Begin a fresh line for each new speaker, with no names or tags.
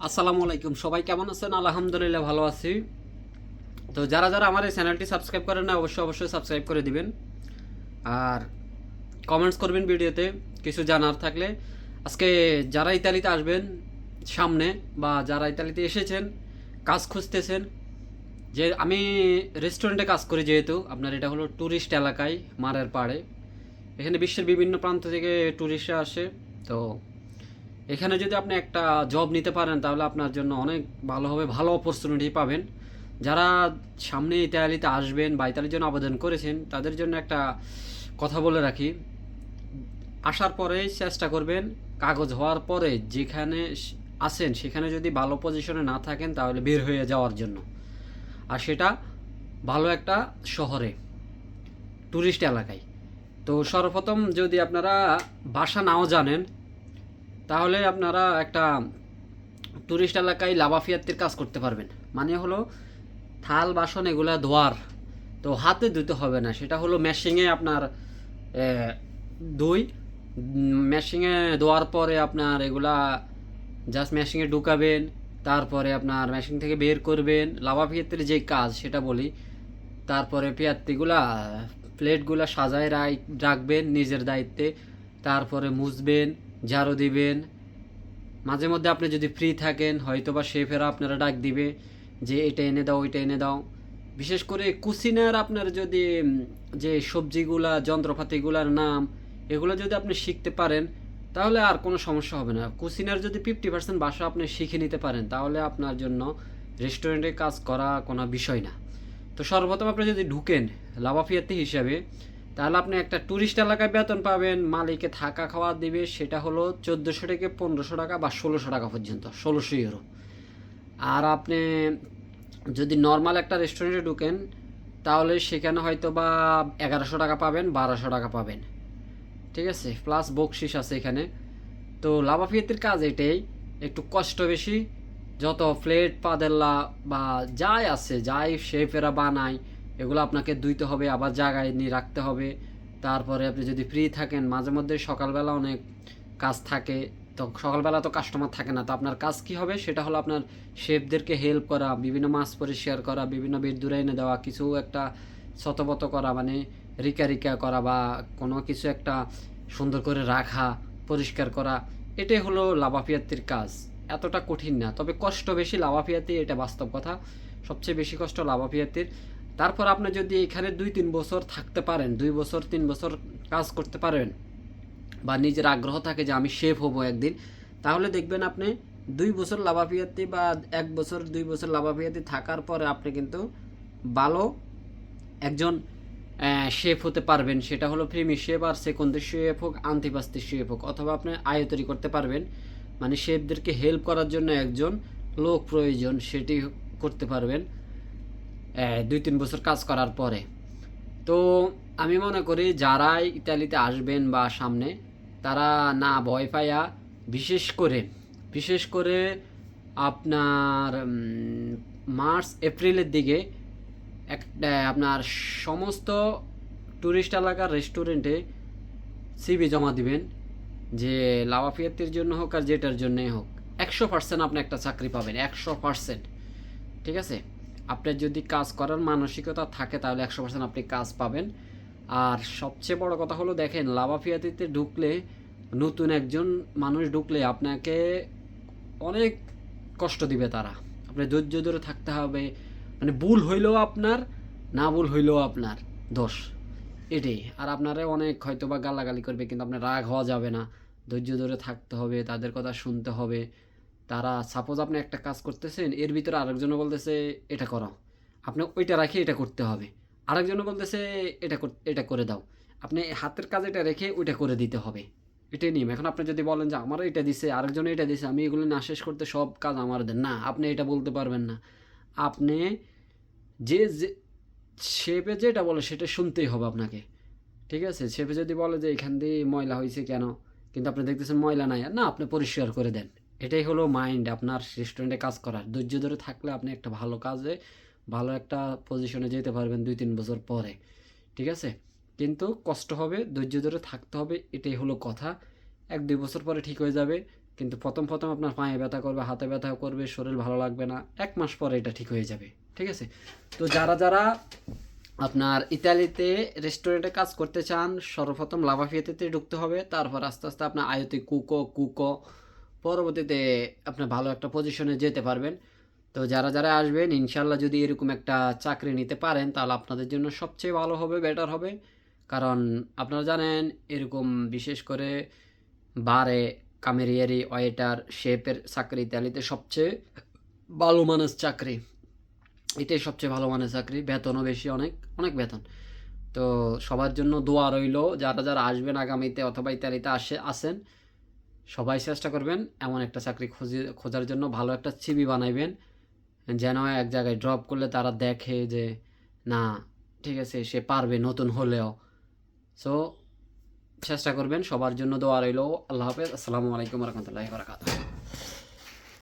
আসসালামু আলাইকুম, সবাই কেমন আছেন? আলহামদুলিল্লাহ ভালো আছি। তো যারা যারা আমার এই চ্যানেলটি সাবস্ক্রাইব করেন না, অবশ্যই সাবস্ক্রাইব করে দিবেন আর কমেন্টস করবেন ভিডিওতে কিছু জানার থাকলে। আজকে যারা ইতালিতে আসবেন সামনে, বা যারা ইতালিতে এসেছেন কাজ খুঁজতেছেন, যে আমি রেস্টুরেন্টে কাজ করি, যেহেতু আপনার এটা হলো ট্যুরিস্ট এলাকায় মারের পাড়ে, এখানে বিশ্বের বিভিন্ন প্রান্ত থেকে ট্যুরিস্টরা আসে। তো এখানে যদি আপনি একটা জব নিতে পারেন তাহলে আপনার জন্য অনেক ভালো হবে, ভালো অপরচুনিটি পাবেন। যারা সামনে ইতালিতে আসবেন বা ইতালির জন্য আবেদন করেছেন তাদের জন্য একটা কথা বলে রাখি, আসার পরে চেষ্টা করবেন কাগজ হওয়ার পরে যেখানে আসেন সেখানে যদি ভালো পজিশনে না থাকেন তাহলে বের হয়ে যাওয়ার জন্য, আর সেটা ভালো একটা শহরে, ট্যুরিস্ট এলাকায়। তো সর্বপ্রথম যদি আপনারা ভাষা নাও জানেন তাহলে আপনারা একটা ট্যুরিস্ট এলাকায় লাভাফিয়াত্তির কাজ করতে পারবেন। মানে হলো থাল বাসন এগুলা ধোয়ার, তো হাতে ধুতে হবে না, সেটা হলো মেশিংয়ে আপনার ধুই, মেশিংয়ে ধোয়ার পরে আপনার এগুলা জাস্ট মেশিংয়ে ঢুকাবেন, তারপরে আপনার মেশিন থেকে বের করবেন। লাভাফিয়াত্তির যে কাজ সেটা বলি। তারপরে পিয়াত্তিগুলা প্লেটগুলা সাজায় রাখবেন নিজের দায়িত্বে, তারপরে মুছবেন, ঝাড়ু দিবেন। মাঝে মধ্যে আপনি যদি ফ্রি থাকেন হয়তো বা শেফেরা আপনারা ডাক দিবে যে এটা এনে দাও ওইটা এনে দাও। বিশেষ করে কুসিনার আপনার যদি যে সবজিগুলা যন্ত্রপাতিগুলার নাম এগুলো যদি আপনি শিখতে পারেন তাহলে আর কোনো সমস্যা হবে না। কুসিনার যদি 50% ভাষা আপনি শিখে নিতে পারেন তাহলে আপনার জন্য রেস্টুরেন্টে কাজ করা কোনো বিষয় না। তো সর্বপ্রথম আপনি যদি ঢুকেন লাভাফিয়াতি হিসাবে, তাহলে আপনি একটা ট্যুরিস্ট এলাকায় বেতন পাবেন, মালিকে থাকা খাওয়া দিবে, সেটা হলো 1400 থেকে 1500 টাকা বা 1600 টাকা পর্যন্ত, 1600 ইউরো। আর আপনি যদি নর্মাল একটা রেস্টুরেন্টে ঢুকেন তাহলে সেখানে হয়তো বা 1100 টাকা পাবেন, 1200 টাকা পাবেন, ঠিক আছে, প্লাস বকশিস আছে এখানে। তো লাভাফিয়াতির কাজ এটাই, একটু কষ্ট বেশি। যত প্লেট পাদেল্লা বা যাই আছে, যাই শেফেরা বানায় এগুলো আপনাকে ধুইতে হবে, আবার জায়গায় নিয়ে রাখতে হবে। তারপরে আপনি যদি ফ্রি থাকেন মাঝে মধ্যে সকালবেলা অনেক কাজ থাকে, তো সকালবেলা তো কাস্টমার থাকে না, তো আপনার কাজ কি হবে সেটা হলো আপনার শেফদেরকে হেল্প করা, বিভিন্ন মাছ পরিষ্কার করা, বিভিন্ন বেড দূরে এনে দেওয়া, কিছু একটা শতবত করা, মানে রিকা করা, বা কোনো কিছু একটা সুন্দর করে রাখা, পরিষ্কার করা। এটাই হলো লাভাফিয়াতির কাজ। এতটা কঠিন না, তবে কষ্ট বেশি লাভাফিয়াতি, এটা বাস্তব কথা। সবচেয়ে বেশি কষ্ট লাভাফিয়াতির। তারপর আপনি যদি এখানে 2-3 বছর থাকতে পারেন, 2 বছর 3 বছর কাজ করতে পারেন, বা নিজের আগ্রহ থাকে যে আমি শেফ হব একদিন, তাহলে দেখবেন আপনি 2 বছর লাভাফিয়াতি বা 1 বছর 2 বছর লাভাফিয়াতি থাকার পরে আপনি কিন্তু ভালো একজন শেফ হতে পারবেন। সেটা হলো প্রিমি শেফ, আর সেকন্ডের শেফ হোক, আন্তিপাস্তির শেফ হোক, অথবা আপনি আয়তরি করতে পারবেন, মানে শেফদেরকে হেল্প করার জন্য একজন লোক প্রয়োজন, সেটি করতে পারবেন 2-3 বছর কাজ করার পরে। তো আমি মনে করি যারা ইতালিতে আসবেন বা সামনে, তারা না ভয় পায়া, বিশেষ করে আপনার মার্চ এপ্রিলের দিকে একটা আপনার সমস্ত ট্যুরিস্ট এলাকার রেস্টুরেন্টে সিভি জমা দিবেন, যে লাভাফিয়াতির জন্য হোক আর যেটার জন্যই হোক। 100% আপনি একটা চাকরি পাবেন, 100%। ঠিক আছে, আপনার যদি কাজ করার মানসিকতা থাকে তাহলে 100% আপনি কাজ পাবেন। আর সবচেয়ে বড় কথা হলো, দেখেন লাভাফিয়াতিতে ঢুকলে, নতুন একজন মানুষ ঢুকলে আপনাকে অনেক কষ্ট দিবে তারা, আপনার ধৈর্য ধরে থাকতে হবে। মানে ভুল হইলেও আপনার, না ভুল হইলেও আপনার দোষ, এটাই। আর আপনারা অনেক হয়তো বা গালাগালি করবে, কিন্তু আপনার রাগ হওয়া যাবে না, ধৈর্য ধরে থাকতে হবে, তাদের কথা শুনতে হবে। তারা সাপোজ আপনি একটা কাজ করতেছেন, এর ভিতরে আরেকজনও বলতেছে এটা করো, আপনি ওইটা রাখে এটা করতে হবে। আরেকজনও বলতেছে এটা করে দাও, আপনি হাতের কাজ এটা রেখে ওইটা করে দিতে হবে। এটাই নিয়ম। এখন আপনি যদি বলেন যে আমারও এটা দিছে, আরেকজনে এটা দিছে, আমি এগুলো না শেষ করতে সব কাজ আমার দেন, না, আপনি এটা বলতে পারবেন না। আপনি যে যে শেপে যেটা বলে সেটা শুনতেই হবে আপনাকে, ঠিক আছে। শেফে যদি বলে যে এখান দিয়ে ময়লা হয়েছে কেন, কিন্তু আপনি দেখতেছেন ময়লা নাই, না, আপনি পরিষ্কার করে দেন। এটাই হলো মাইন্ড আপনার রেস্টুরেন্টে কাজ করার। ধৈর্য ধরে থাকলে আপনি একটা ভালো কাজে, ভালো একটা পজিশনে যেতে পারবেন 2-3 বছর পরে, ঠিক আছে। কিন্তু কষ্ট হবে, ধৈর্য ধরে থাকতে হবে, এটাই হলো কথা। 1-2 বছর পরে ঠিক হয়ে যাবে। কিন্তু প্রথম প্রথম আপনার পায়ে ব্যথা করবে, হাতে ব্যথা করবে, শরীর ভালো লাগবে না, 1 মাস পরে এটা ঠিক হয়ে যাবে। ঠিক আছে? তো যারা যারা আপনার ইতালিতে রেস্টুরেন্টে কাজ করতে চান, সর্বপ্রথম লাভাফিয়াতে ঢুকতে হবে, তারপর আস্তে আস্তে আপনার আয়তে কুকো পরবর্তীতে আপনার ভালো একটা পজিশনে যেতে পারবেন। তো যারা যারা আসবেন ইনশাল্লাহ যদি এরকম একটা চাকরি নিতে পারেন তাহলে আপনাদের জন্য সবচেয়ে ভালো হবে, বেটার হবে। কারণ আপনারা জানেন এরকম বিশেষ করে বারে কামেরিয়ারি, ওয়েটার, শেফের চাকরি ইতালিতে সবচেয়ে ভালো মানের চাকরি। এটাই সবচেয়ে ভালো মানের চাকরি, বেতনও বেশি, অনেক অনেক বেতন। তো সবার জন্য দোয়া রইল, যারা যারা আসবেন আগামীতে অথবা ইতালিতে আসেন সবাই চেষ্টা করবেন এমন একটা চাকরি খোঁজার জন্য। ভালো একটা সিভি বানাইবেন, যেন এক জায়গায় ড্রপ করলে তারা দেখে যে না ঠিক আছে সে পারবে নতুন হলেও। সো চেষ্টা করবেন, সবার জন্য দোয়া রইল। আল্লাহ হাফেজ, আসসালামু আলাইকুম রহমতুল্লাহি ওয়া বারাকাতুহু।